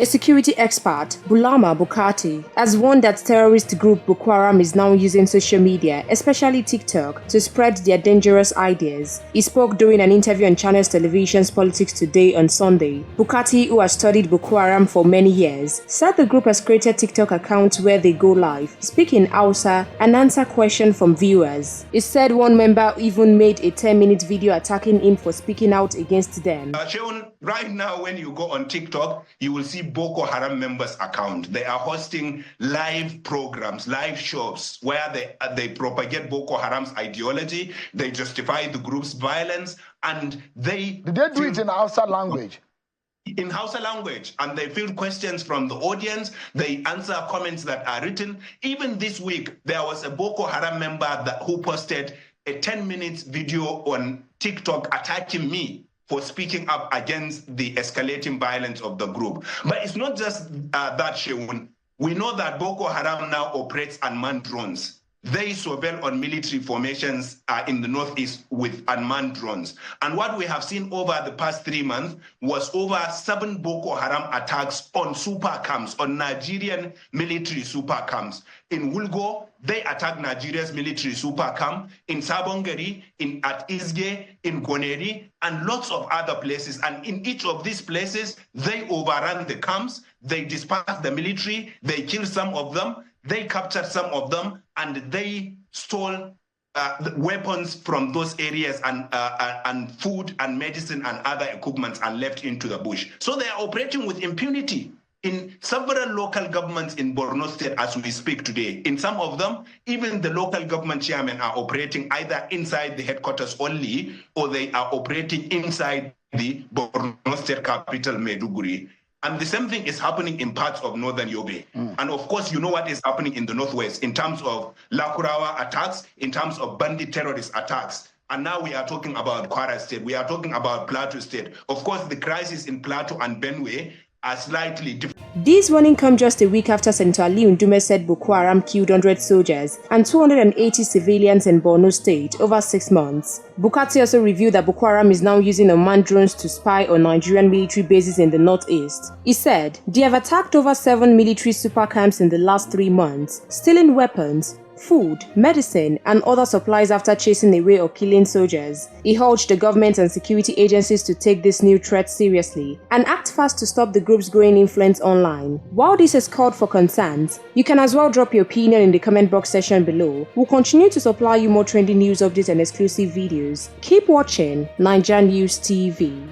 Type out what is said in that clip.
security expert, Bulama Bukati, has warned that terrorist group Boko Haram is now using social media, especially TikTok, to spread their dangerous ideas. He spoke during an interview on Channels Television's Politics Today on Sunday. Bukati, who has studied Boko Haram for many years, said the group has created TikTok accounts where they go live, speak in Hausa, and answer questions from viewers. He said one member even made a 10-minute video attacking him for speaking out against them. Right now, when you go on TikTok, you will see Boko Haram members' account. They are hosting live programs, live shows where they propagate Boko Haram's ideology, they justify the group's violence, and they... Did they do it in Hausa language? In Hausa language, and they field questions from the audience, they answer comments that are written. Even this week, there was a Boko Haram member who posted a 10-minute video on TikTok attacking me for speaking up against the escalating violence of the group. But it's not just that, Sheun. We know that Boko Haram now operates unmanned drones. They surveil on military formations in the northeast with unmanned drones. And what we have seen over the past 3 months was over 7 Boko Haram attacks on super camps, on Nigerian military super camps. In Wulgo, they attacked Nigeria's military super camp, in Sabongari, at Izge, in Goneri, and lots of other places. And in each of these places, they overran the camps, they dispersed the military, they killed some of them, they captured some of them, and they stole weapons from those areas and food and medicine and other equipment and left into the bush. So they are operating with impunity in several local governments in Borno State as we speak today. In some of them, even the local government chairmen are operating either inside the headquarters only, or they are operating inside the Borno State capital, Maiduguri. And the same thing is happening in parts of northern Yobe. And of course, you know what is happening in the northwest in terms of Lakurawa attacks, in terms of bandit terrorist attacks. And now we are talking about Kwara State. We are talking about Plateau State. Of course, the crisis in Plateau and Benue are slightly different. This warning comes just a week after Senator Ali Ndume said Boko Haram killed 100 soldiers and 280 civilians in Borno State over 6 months. Bukati also revealed that Boko Haram is now using unmanned drones to spy on Nigerian military bases in the northeast. He said they have attacked over 7 military super camps in the last 3 months, stealing weapons, food, medicine, and other supplies after chasing away or killing soldiers. He urged the government and security agencies to take this new threat seriously and act fast to stop the group's growing influence online. While this has called for concerns, you can as well drop your opinion in the comment box section below. We'll continue to supply you more trending news updates and exclusive videos. Keep watching NaijaNews TV.